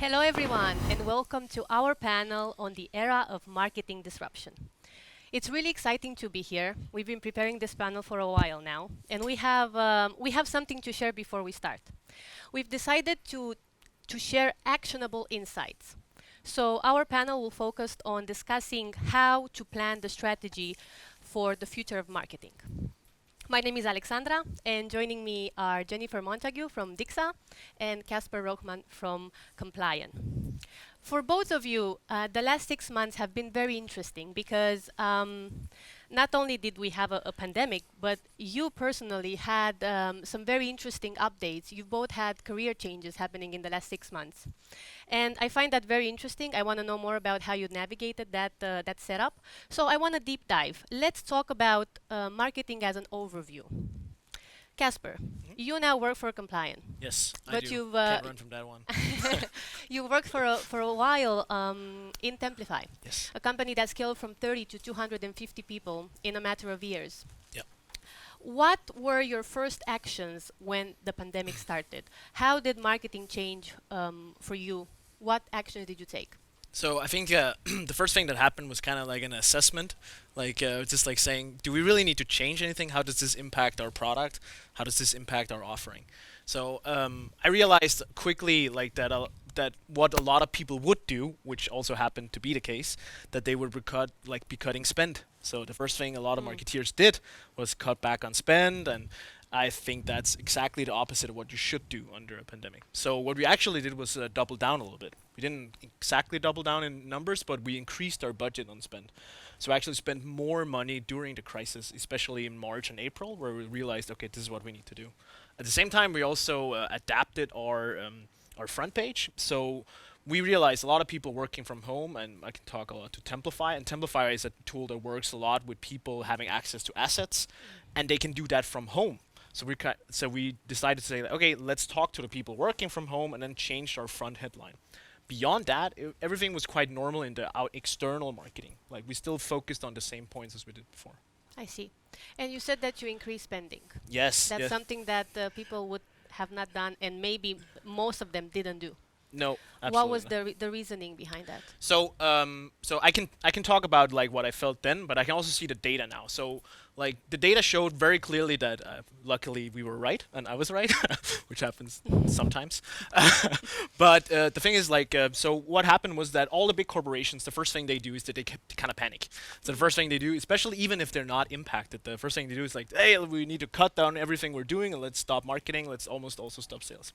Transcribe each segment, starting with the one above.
Hello, everyone, and welcome to our panel on the era of marketing disruption. It's really exciting to be here. We've been preparing this panel for a while now, and we have something to share before we start. We've decided to share actionable insights. So our panel will focus on discussing how to plan the strategy for the future of marketing. My name is Alexandra, and joining me are Jennifer Montague from Dixa and Casper Rouchmann from Complyon. For both of you, the last 6 months have been very interesting because not only did we have a pandemic, but you personally had some very interesting updates. You both had career changes happening in the last 6 months. And I find that very interesting. I want to know more about how you navigated that setup. So I want to deep dive. Let's talk about marketing as an overview. Casper, you now work for Complyon, Yes, I but do. you've Can't run from that one. you worked for a while in Templify, Yes. a company that scaled from 30 to 250 people in a matter of years. Yep. What were your first actions when the pandemic started? How did marketing change for you? What actions did you take? So I think the first thing that happened was kind of like an assessment, like just like saying, do we really need to change anything? How does this impact our product? How does this impact our offering? So I realized quickly like that what a lot of people would do, which also happened to be the case, that they would be cutting spend. So the first thing a lot of Mm. marketeers did was cut back on spend, and I think that's exactly the opposite of what you should do under a pandemic. So what we actually did was double down a little bit. We didn't exactly double down in numbers, but we increased our budget on spend. So we actually spent more money during the crisis, especially in March and April, where we realized, okay, this is what we need to do. At the same time, we also adapted our front page. So we realized a lot of people working from home, and I can talk a lot to Templify. And Templify is a tool that works a lot with people having access to assets, and they can do that from home. So we decided to say, okay, let's talk to the people working from home, and then changed our front headline. Beyond that, everything was quite normal in the external marketing. Like we still focused on the same points as we did before. I see. And you said that you increased spending. Yes, That's yes. something that people would have not done, and maybe most of them didn't do. No, What was absolutely. the reasoning behind that? So I can talk about like what I felt then, but I can also see the data now. So like the data showed very clearly that luckily we were right and I was right, which happens sometimes. But the thing is like so what happened was that all the big corporations, the first thing they do is that they kind of panic. So the first thing they do, especially even if they're not impacted, the first thing they do is like, hey, we need to cut down everything we're doing and let's stop marketing. Let's almost also stop sales.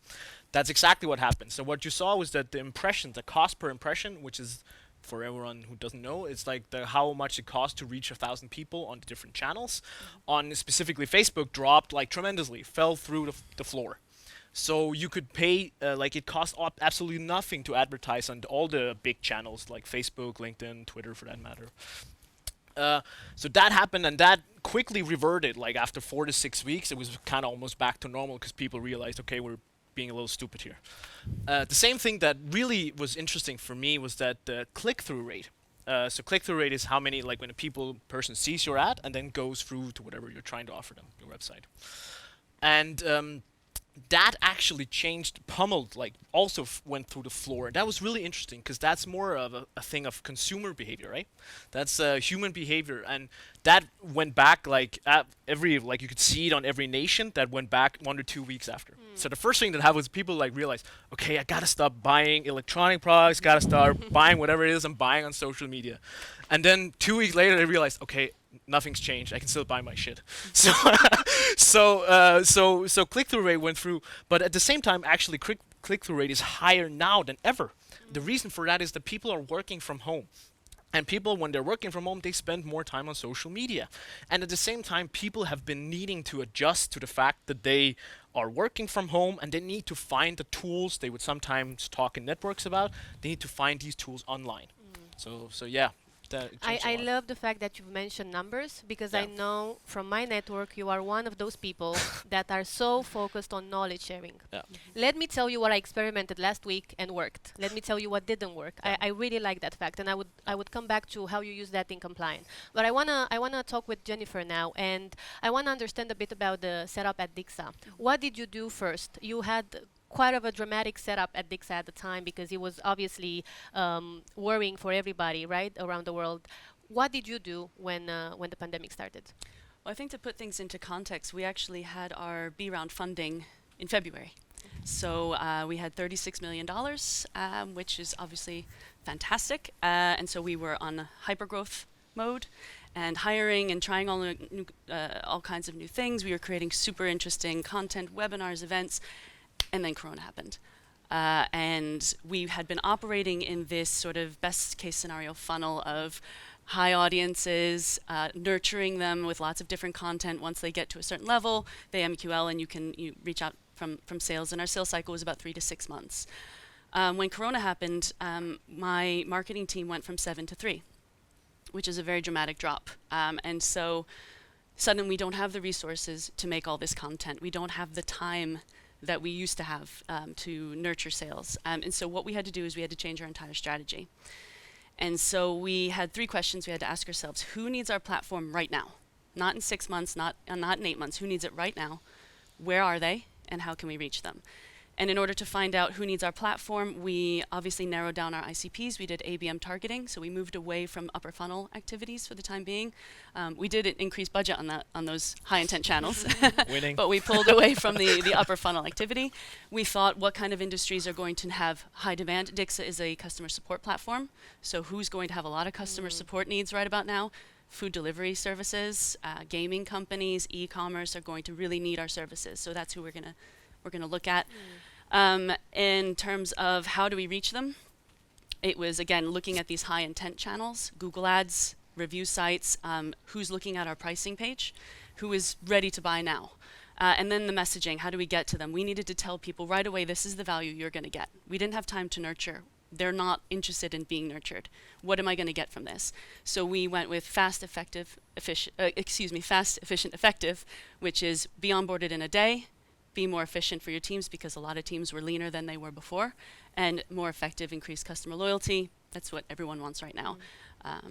That's exactly what happened. So what you saw was that the impressions, the cost per impression, which is for everyone who doesn't know, it's like how much it costs to reach 1,000 people on the different channels. On specifically Facebook, dropped like tremendously, fell through the floor. So you could pay like it cost absolutely nothing to advertise on all the big channels like Facebook, LinkedIn, Twitter, for that matter. So that happened, and that quickly reverted. Like after 4 to 6 weeks, it was kind of almost back to normal because people realized, okay, we're being a little stupid here. The same thing that really was interesting for me was that the click-through rate. So click-through rate is how many, like when a person sees your ad and then goes through to whatever you're trying to offer them, your website. And that actually changed, pummeled, like also went through the floor. That was really interesting because that's more of a thing of consumer behavior, right? That's human behavior, and that went back like like you could see it on every nation that went back 1 or 2 weeks after. So the first thing that happened was people like realized, okay, I gotta stop buying electronic products, gotta start buying whatever it is I'm buying on social media, and then 2 weeks later they realized, okay, nothing's changed. I can still buy my shit. So, so click-through rate went through, but at the same time, actually, click-through rate is higher now than ever. The reason for that is that people are working from home. And people, when they're working from home, they spend more time on social media. And at the same time, people have been needing to adjust to the fact that they are working from home and they need to find the tools they would sometimes talk in networks about. They need to find these tools online. So yeah, that I, changed a I lot. love the fact that you've mentioned numbers because I Yeah. know from my network you are one of those people that are so focused on knowledge sharing. Yeah. Let me tell you what I experimented last week and worked. Let me tell you what didn't work. Yeah. I really like that fact, and I would come back to how you use that in compliance. But I wanna talk with Jennifer now, and I wanna understand a bit about the setup at Dixa. What did you do first? You had quite of a dramatic setup at Dixa at the time because it was obviously worrying for everybody, right, around the world. What did you do when the pandemic started? Well, I think to put things into context, we actually had our B round funding in February. So we had $36 million, which is obviously fantastic. And so we were on hypergrowth mode and hiring and trying all kinds of new things. We were creating super interesting content, webinars, events, and then Corona happened. And we had been operating in this sort of best case scenario funnel of high audiences, nurturing them with lots of different content. Once they get to a certain level, they MQL and you reach out from sales. And our sales cycle was about 3 to 6 months. When Corona happened, my marketing team went from 7 to 3, which is a very dramatic drop. And so suddenly we don't have the resources to make all this content. We don't have the time that we used to have to nurture sales. And so what we had to do is we had to change our entire strategy. And so we had 3 questions we had to ask ourselves. Who needs our platform right now? Not in 6 months, not in 8 months. Who needs it right now? Where are they? And how can we reach them? And in order to find out who needs our platform, we obviously narrowed down our ICPs. We did ABM targeting, so we moved away from upper funnel activities for the time being. We did increase budget on those high intent channels, Winning. but we pulled away from the upper funnel activity. We thought, what kind of industries are going to have high demand? Dixa is a customer support platform, so who's going to have a lot of customer support needs right about now? Food delivery services, gaming companies, e-commerce are going to really need our services. So that's who we're gonna look at. In terms of how do we reach them, it was again looking at these high intent channels, Google Ads, review sites, who's looking at our pricing page, who is ready to buy now. And then the messaging, how do we get to them? We needed to tell people right away, this is the value you're going to get. We didn't have time to nurture. They're not interested in being nurtured. What am I going to get from this? So we went with fast, efficient, effective, which is be onboarded in a day, be more efficient for your teams because a lot of teams were leaner than they were before, and more effective, increase customer loyalty. That's what everyone wants right now.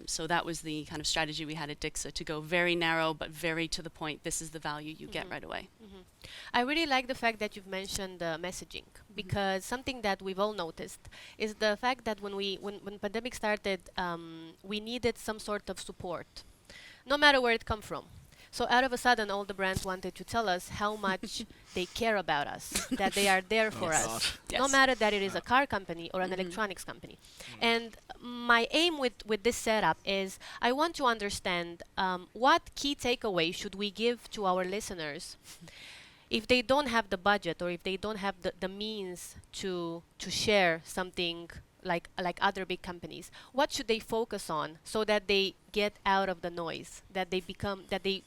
So that was the kind of strategy we had at Dixa, to go very narrow but very to the point. This is the value you get right away. I really like the fact that you've mentioned messaging, because something that we've all noticed is the fact that when pandemic started, we needed some sort of support, no matter where it come from. So out of a sudden, all the brands wanted to tell us how much they care about us, that they are there for us, no matter that it is a car company or an electronics company. And my aim with this setup is I want to understand what key takeaway should we give to our listeners if they don't have the budget or if they don't have the means to share something like other big companies. What should they focus on so that they get out of the noise, that they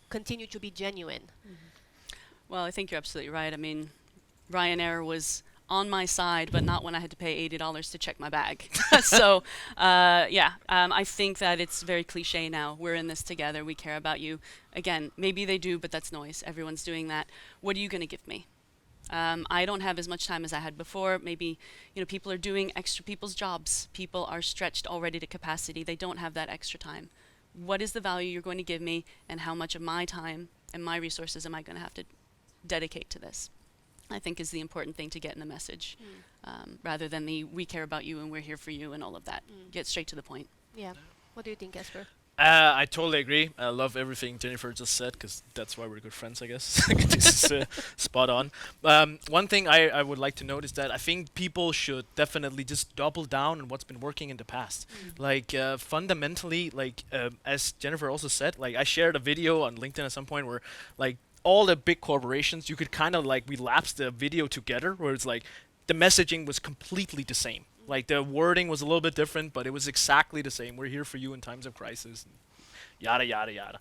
continue to be genuine? Well, I think you're absolutely right. I mean, Ryanair was on my side, but not when I had to pay $80 to check my bag. So, I think that it's very cliche now. We're in this together. We care about you. Again, maybe they do, but that's noise. Everyone's doing that. What are you going to give me? I don't have as much time as I had before. Maybe, people are doing extra people's jobs. People are stretched already to capacity. They don't have that extra time. What is the value you're going to give me, and how much of my time and my resources am I going to have to dedicate to this? I think is the important thing to get in the message, rather than the we care about you and we're here for you and all of that. Get straight to the point. Yeah. What do you think, Casper? I totally agree. I love everything Jennifer just said, because that's why we're good friends, I guess. This is spot on. One thing I would like to note is that I think people should definitely just double down on what's been working in the past. Fundamentally, as Jennifer also said, I shared a video on LinkedIn at some point where all the big corporations, you could kind of we lapsed the video together, where it's the messaging was completely the same. The wording was a little bit different, but it was exactly the same. We're here for you in times of crisis, yada, yada, yada.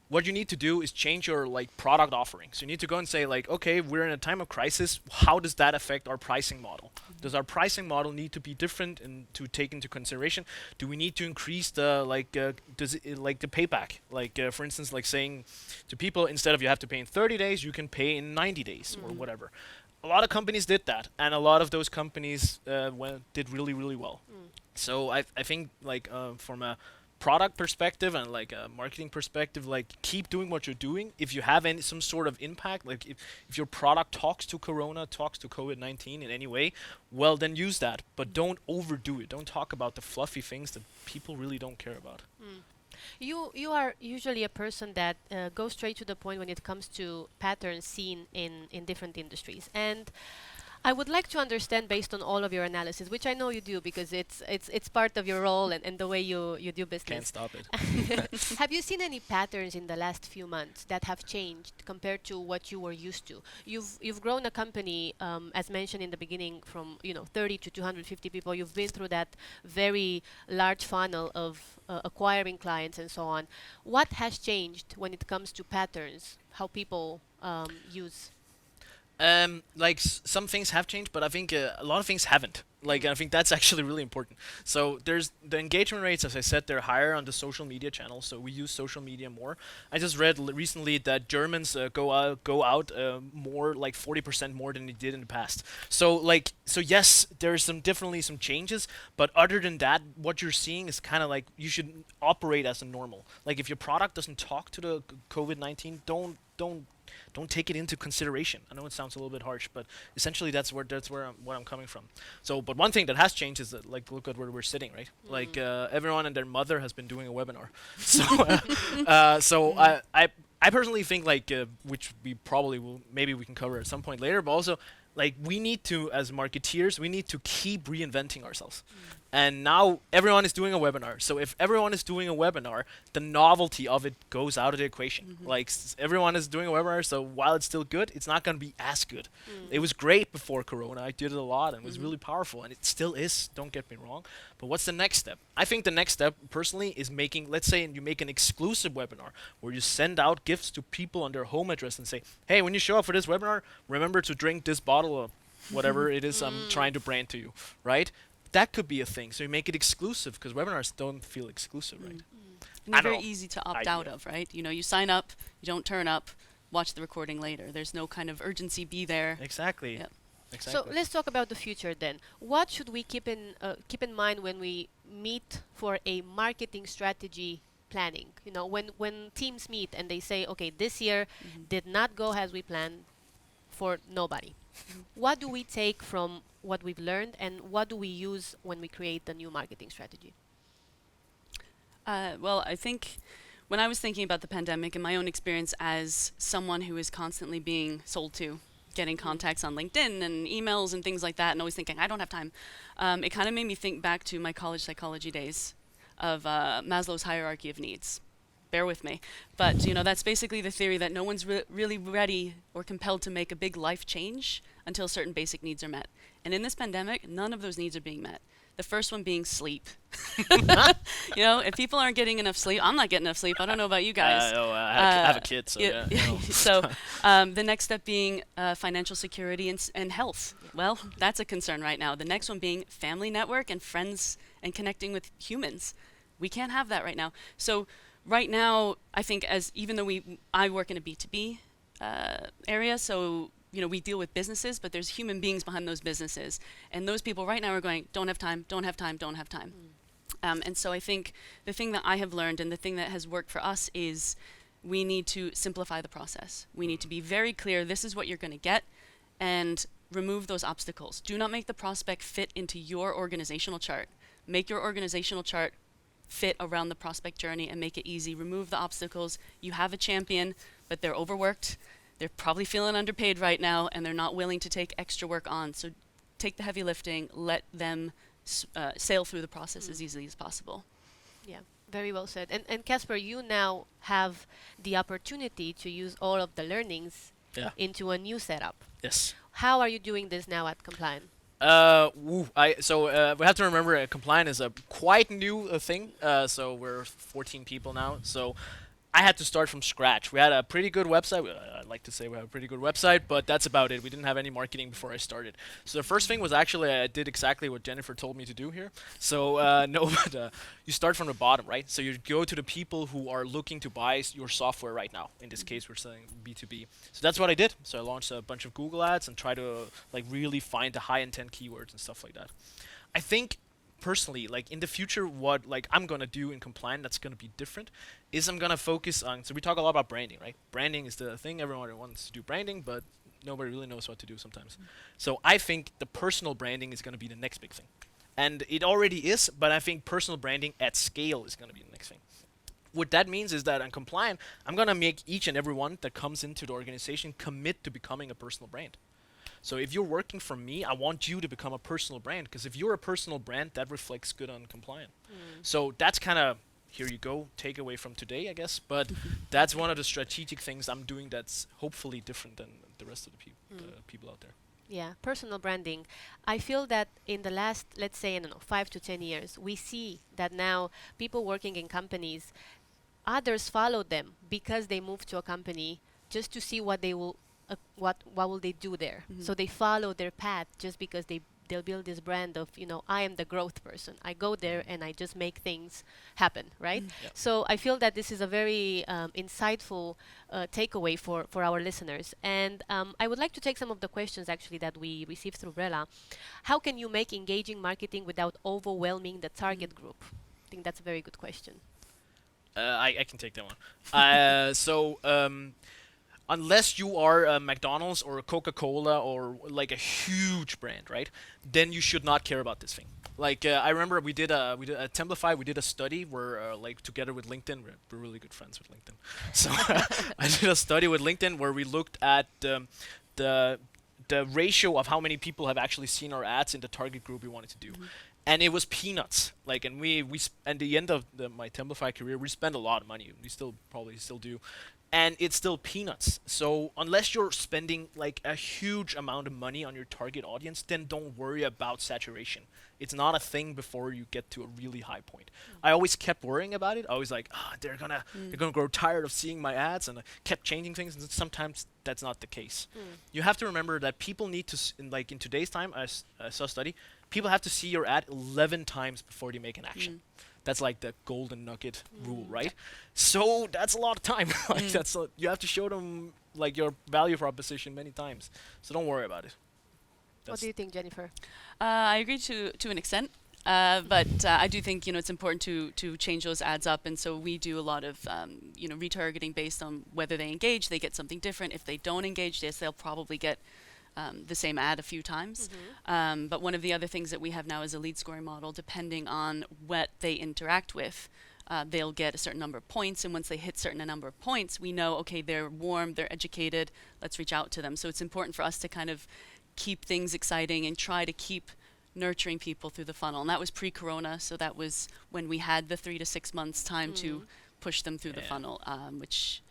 What you need to do is change your product offerings. You need to go and say okay, we're in a time of crisis. How does that affect our pricing model? Does our pricing model need to be different and to take into consideration? Do we need to increase the the payback? For instance, saying to people, instead of you have to pay in 30 days, you can pay in 90 days or whatever. A lot of companies did that, and a lot of those companies did really, really well. So I think from a product perspective and like a marketing perspective, like keep doing what you're doing. If you have any some sort of impact, like if your product talks to Corona, talks to COVID-19 in any way, well then use that. But don't overdo it. Don't talk about the fluffy things that people really don't care about. You are usually a person that goes straight to the point when it comes to patterns seen in different industries. And I would like to understand, based on all of your analysis, which I know you do because it's part of your role and the way you do business. Can't stop it. Have you seen any patterns in the last few months that have changed compared to what you were used to? You've grown a company, as mentioned in the beginning, from 30 to 250 people. You've been through that very large funnel of acquiring clients and so on. What has changed when it comes to patterns, how people use? Like some things have changed, but I think a lot of things haven't. Like I think that's actually really important. So there's the engagement rates, as I said, they're higher on the social media channels. So we use social media more. I just read recently that Germans go out more, like 40% more than they did in the past. So yes, there's definitely some changes, but other than that, what you're seeing is kind of like you should operate as a normal. Like if your product doesn't talk to the COVID-19, don't take it into consideration. I know it sounds a little bit harsh, but essentially that's where I'm coming from. So, but one thing that has changed is that, like, look at where we're sitting, right? Like everyone and their mother has been doing a webinar. So I personally think which we probably will, maybe we can cover at some point later, but also like we need to, as marketeers, we need to keep reinventing ourselves. And now everyone is doing a webinar. So if everyone is doing a webinar, the novelty of it goes out of the equation. Like everyone is doing a webinar, so while it's still good, it's not going to be as good. It was great before Corona. I did it a lot and it was really powerful, and it still is, don't get me wrong. But what's the next step? I think the next step, personally, is making, let's say you make an exclusive webinar where you send out gifts to people on their home address and say, hey, when you show up for this webinar, remember to drink this bottle of whatever it is I'm trying to brand to you, right? That could be a thing. So you make it exclusive, because webinars don't feel exclusive, right? And they're very easy to opt out of, right? You sign up, you don't turn up, watch the recording later. There's no kind of urgency, be there. Exactly. Yep. So let's talk about the future then. What should we keep in mind when we meet for a marketing strategy planning? When teams meet and they say, okay, this year did not go as we planned for nobody. What do we take from what we've learned, and what do we use when we create the new marketing strategy? Well, I think when I was thinking about the pandemic and my own experience as someone who is constantly being sold to, getting contacts on LinkedIn and emails and things like that, and always thinking, I don't have time, it kind of made me think back to my college psychology days of Maslow's hierarchy of needs. Bear with me. But, that's basically the theory that no one's really ready or compelled to make a big life change until certain basic needs are met. And in this pandemic, none of those needs are being met. The first one being sleep. If people aren't getting enough sleep, I'm not getting enough sleep. I don't know about you guys. I have a kid, so yeah. So the next step being financial security and health. Yeah. Well, that's a concern right now. The next one being family network and friends and connecting with humans. We can't have that right now. So right now, I think even though I work in a B2B area, so we deal with businesses, but there's human beings behind those businesses, and those people right now are going, don't have time, don't have time, don't have time. And so I think the thing that I have learned and the thing that has worked for us is we need to simplify the process. We need to be very clear, this is what you're going to get, and remove those obstacles. Do not make the prospect fit into your organizational chart. Make your organizational chart fit around the prospect journey and make it easy. Remove the obstacles. You have a champion, but they're overworked. They're probably feeling underpaid right now, and they're not willing to take extra work on. So take the heavy lifting, let them sail through the process as easily as possible. Yeah, very well said. And Casper, you now have the opportunity to use all of the learnings into a new setup. Yes. How are you doing this now at Complyon? We have to remember Complyon is a quite new thing. So we're 14 people now. So I had to start from scratch. We had a pretty good website. I'd like to say we have a pretty good website, but that's about it. We didn't have any marketing before I started. So the first thing was actually I did exactly what Jennifer told me to do here. So you start from the bottom, right? So you go to the people who are looking to buy your software right now. In this case, we're selling B2B. So that's what I did. So I launched a bunch of Google ads and try to really find the high intent keywords and stuff like that. I think personally, like in the future, what like I'm gonna do in Complyon that's gonna be different is I'm gonna focus on. So we talk a lot about branding, right? Branding is the thing. Everyone wants to do branding, but nobody really knows what to do sometimes. So I think the personal branding is gonna be the next big thing, and it already is. But I think personal branding at scale is gonna be the next thing. What that means is that on Complyon, I'm gonna make each and every one that comes into the organization commit to becoming a personal brand. So if you're working for me, I want you to become a personal brand, because if you're a personal brand, that reflects good on Complyon. So that's kind of, here you go, takeaway from today, I guess. But that's one of the strategic things I'm doing that's hopefully different than the rest of the people out there. Yeah, personal branding. I feel that in the last, let's say, I don't know, 5 to 10 years, we see that now people working in companies, others follow them because they move to a company just to see what they will, what will they do there. So they follow their path just because they'll build this brand of, I am the growth person. I go there and I just make things happen, right? Yep. So I feel that this is a very insightful takeaway for our listeners. And I would like to take some of the questions actually that we received through Rela. How can you make engaging marketing without overwhelming the target group? I think that's a very good question. I can take that one. Unless you are a McDonald's or a Coca-Cola or like a huge brand, right? Then you should not care about this thing. Like I remember we did at Templify, we did a study where like together with LinkedIn, we're really good friends with LinkedIn. So I did a study with LinkedIn where we looked at the ratio of how many people have actually seen our ads in the target group we wanted to do. And it was peanuts. Like, and at the end of my Templify career, we spent a lot of money. We probably still do. And it's still peanuts. So unless you're spending like a huge amount of money on your target audience, then don't worry about saturation. It's not a thing before you get to a really high point. I always kept worrying about it. I was like, they're gonna grow tired of seeing my ads, and I kept changing things. And sometimes that's not the case. You have to remember that people need to, in today's time, I saw a study, people have to see your ad 11 times before they make an action. That's like the golden nugget rule, right? So that's a lot of time. Like you have to show them like your value proposition many times. So don't worry about it. What do you think, Jennifer? I agree to an extent, but I do think it's important to change those ads up, and so we do a lot of retargeting based on whether they engage, they get something different. If they don't engage, yes, they'll probably get the same ad a few times. But one of the other things that we have now is a lead scoring model. Depending on what they interact with, they'll get a certain number of points, and once they hit certain number of points, we know, okay, they're warm, they're educated, let's reach out to them. So it's important for us to kind of keep things exciting and try to keep nurturing people through the funnel. And that was pre-corona, so that was when we had the 3 to 6 months time to push them through the funnel, which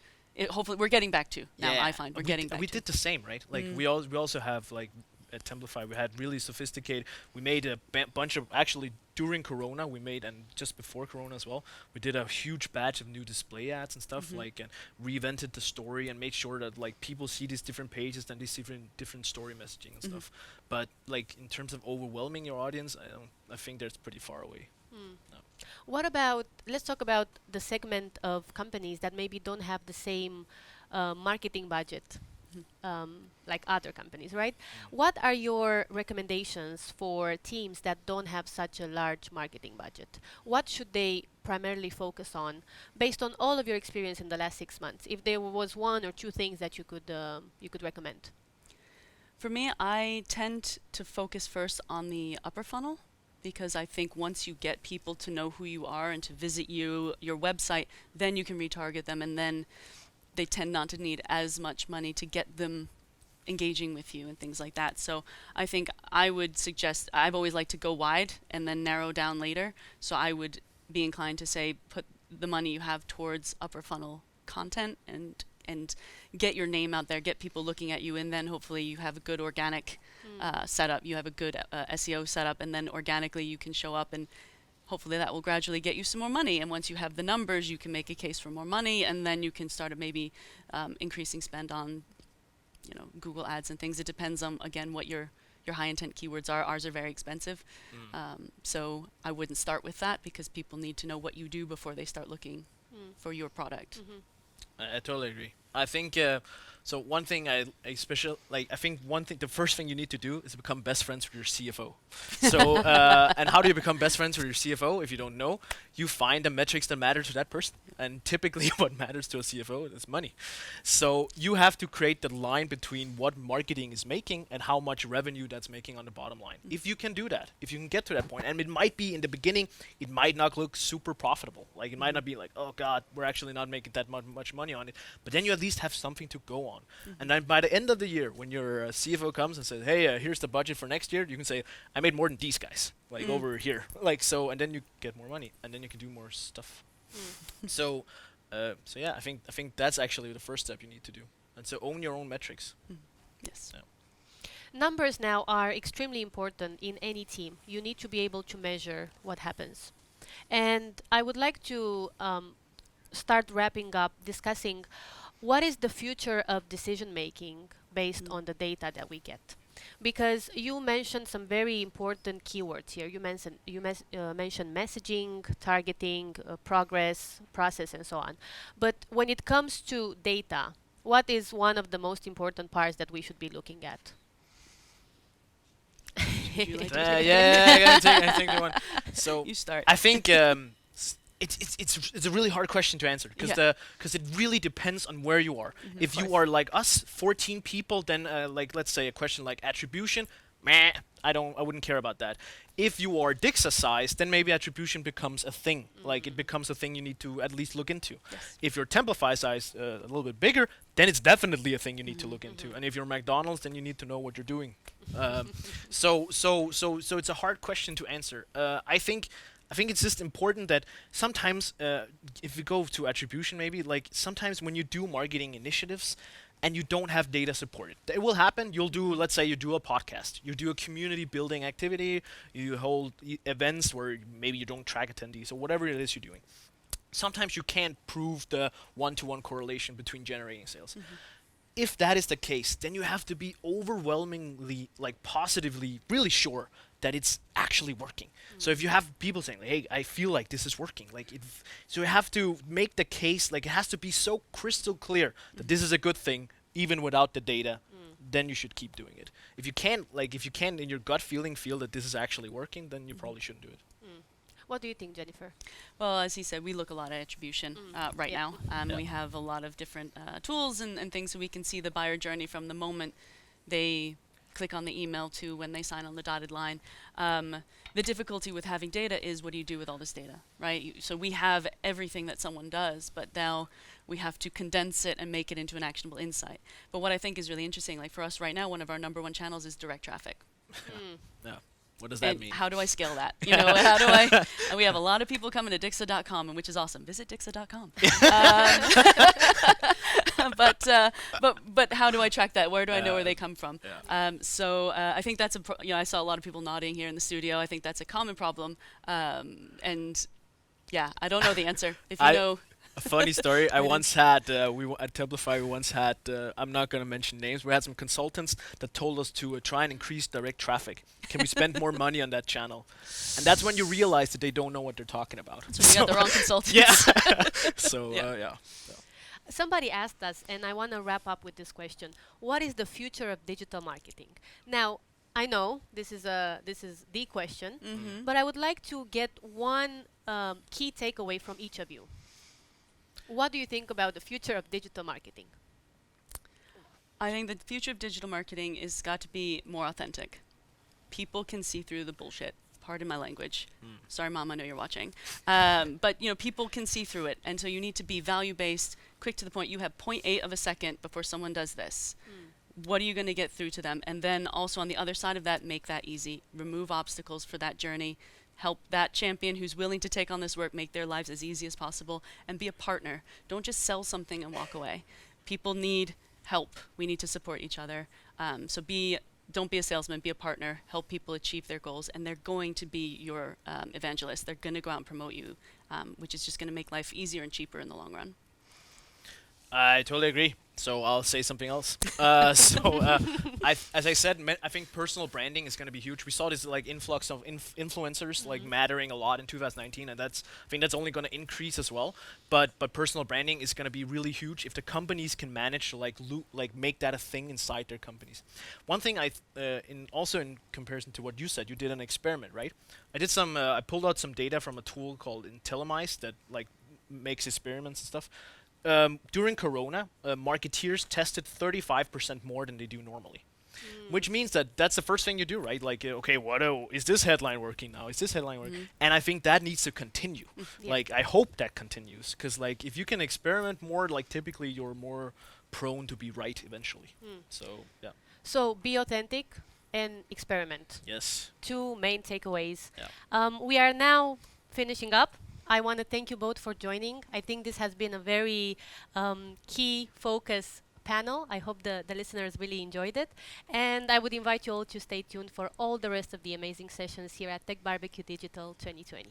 hopefully we're getting back to now. I find we're getting back to. We did the same, right? Like we also have like at Templify, we had really sophisticated. We made a bunch of, actually during Corona, we made, and just before Corona as well, we did a huge batch of new display ads and stuff, like, and reinvented the story and made sure that like people see these different pages and these different story messaging and stuff. But like in terms of overwhelming your audience, I think that's pretty far away. No. What about, let's talk about the segment of companies that maybe don't have the same marketing budget like other companies, right? What are your recommendations for teams that don't have such a large marketing budget? What should they primarily focus on based on all of your experience in the last 6 months? If there was 1 or 2 things that you could recommend. For me, I tend to focus first on the upper funnel, because I think once you get people to know who you are and to visit your website, then you can retarget them, and then they tend not to need as much money to get them engaging with you and things like that. So I think I would suggest, I've always liked to go wide and then narrow down later. So I would be inclined to say put the money you have towards upper funnel content and get your name out there, get people looking at you, and then hopefully you have a good organic setup, you have a good SEO setup, and then organically you can show up, and hopefully that will gradually get you some more money. And once you have the numbers, you can make a case for more money, and then you can start maybe increasing spend on Google ads and things. It depends on, again, what your high intent keywords are. Ours are very expensive. So I wouldn't start with that, because people need to know what you do before they start looking for your product. I totally agree. I think so. One thing I think one thing, the first thing you need to do is become best friends with your CFO. So, and how do you become best friends with your CFO? If you don't know, you find the metrics that matter to that person, and typically, what matters to a CFO is money. So you have to create the line between what marketing is making and how much revenue that's making on the bottom line. If you can do that, if you can get to that point, and it might be in the beginning, it might not look super profitable. Like it might not be like, oh God, we're actually not making that much money on it. But then you at least have something to go on. And then by the end of the year, when your CFO comes and says, hey, here's the budget for next year, you can say, I made more than these guys, like over here. Like so, and then you get more money, and then you can do more stuff. So yeah, I think that's actually the first step you need to do. And so own your own metrics. Yes. Yeah. Numbers now are extremely important in any team. You need to be able to measure what happens. And I would like to start wrapping up discussing what is the future of decision making based on the data that we get. Because you mentioned some very important keywords here. You mentioned mentioned messaging, targeting, progress, process, and so on. But when it comes to data, what is one of the most important parts that we should be looking at? Would you like to Yeah, take it? yeah, I think the one. So You start. I think it's a really hard question to answer because it really depends on where you are. If you are like us, 14 people, then like let's say a question like attribution, meh, I wouldn't care about that. If you are Dixa size, then maybe attribution becomes a thing. Like it becomes a thing you need to at least look into. Yes. If you're Templify size a little bit bigger, then it's definitely a thing you need to look into. And if you're McDonald's, then you need to know what you're doing. So it's a hard question to answer. I think it's just important that sometimes, if we go to attribution, maybe like sometimes when you do marketing initiatives and you don't have data supported, it will happen. You'll do, let's say, you do a podcast, you do a community building activity, you hold events where maybe you don't track attendees or whatever it is you're doing. Sometimes you can't prove the one-to-one correlation between generating sales. If that is the case, then you have to be overwhelmingly, like positively, really sure that it's actually working. So if you have people saying, hey, I feel like this is working, so you have to make the case, like it has to be so crystal clear that this is a good thing, even without the data, then you should keep doing it. If you can't in your gut feeling feel that this is actually working, then you probably shouldn't do it. What do you think, Jennifer? Well, as he said, we look a lot at attribution right now. We have a lot of different tools and things so we can see the buyer journey from the moment they click on the email to when they sign on the dotted line. The difficulty with having data is what do you do with all this data, right? So we have everything that someone does, but now we have to condense it and make it into an actionable insight. But what I think is really interesting, like for us right now, one of our #1 channels is direct traffic. Yeah. What does that And mean? how do I scale that? You know, how do I? And we have a lot of people coming to Dixa.com, and which is awesome. Visit Dixa.com. But how do I track that? Where do I know where they come from? So I think that's I saw a lot of people nodding here in the studio. I think that's a common problem. And yeah, I don't know the answer. If you know. A funny story. I once had at Templify. We once had. I'm not going to mention names. We had some consultants that told us to try and increase direct traffic. Can we spend more money on that channel? And that's when you realize that they don't know what they're talking about. So we got the wrong consultants. Yeah. So yeah. Somebody asked us, and I want to wrap up with this question: what is the future of digital marketing? Now, I know this is the question, but I would like to get one key takeaway from each of you. What do you think about the future of digital marketing? I think the future of digital marketing is got to be more authentic. People can see through the bullshit. Pardon my language. Sorry, Mom, I know you're watching. But people can see through it, and so you need to be value-based, quick to the point. You have 0.8 of a second before someone does this. What are you going to get through to them? And then also on the other side of that, make that easy. Remove obstacles for that journey. Help that champion who's willing to take on this work make their lives as easy as possible, and be a partner. Don't just sell something and walk away. People need help. We need to support each other. So don't be a salesman, be a partner, help people achieve their goals, and they're going to be your evangelist. They're going to go out and promote you, which is just going to make life easier and cheaper in the long run. I totally agree. So I'll say something else. As I said, I think personal branding is going to be huge. We saw this like influx of influencers like mattering a lot in 2019, and I think that's only going to increase as well. But personal branding is going to be really huge if the companies can manage to like make that a thing inside their companies. One thing in comparison to what you said, you did an experiment, right? I pulled out some data from a tool called Intellimise that like makes experiments and stuff. During Corona, marketeers tested 35% more than they do normally. Which means that that's the first thing you do, right? Like, okay, is this headline working now? Is this headline working? And I think that needs to continue. Yeah. Like, I hope that continues, because like if you can experiment more, like typically you're more prone to be right eventually. So yeah, So be authentic and experiment. yes, Two main takeaways. yeah, We are now finishing up. I want to thank you both for joining. I think this has been a very key focus panel. I hope the listeners really enjoyed it. And I would invite you all to stay tuned for all the rest of the amazing sessions here at TechBBQ Digital 2020.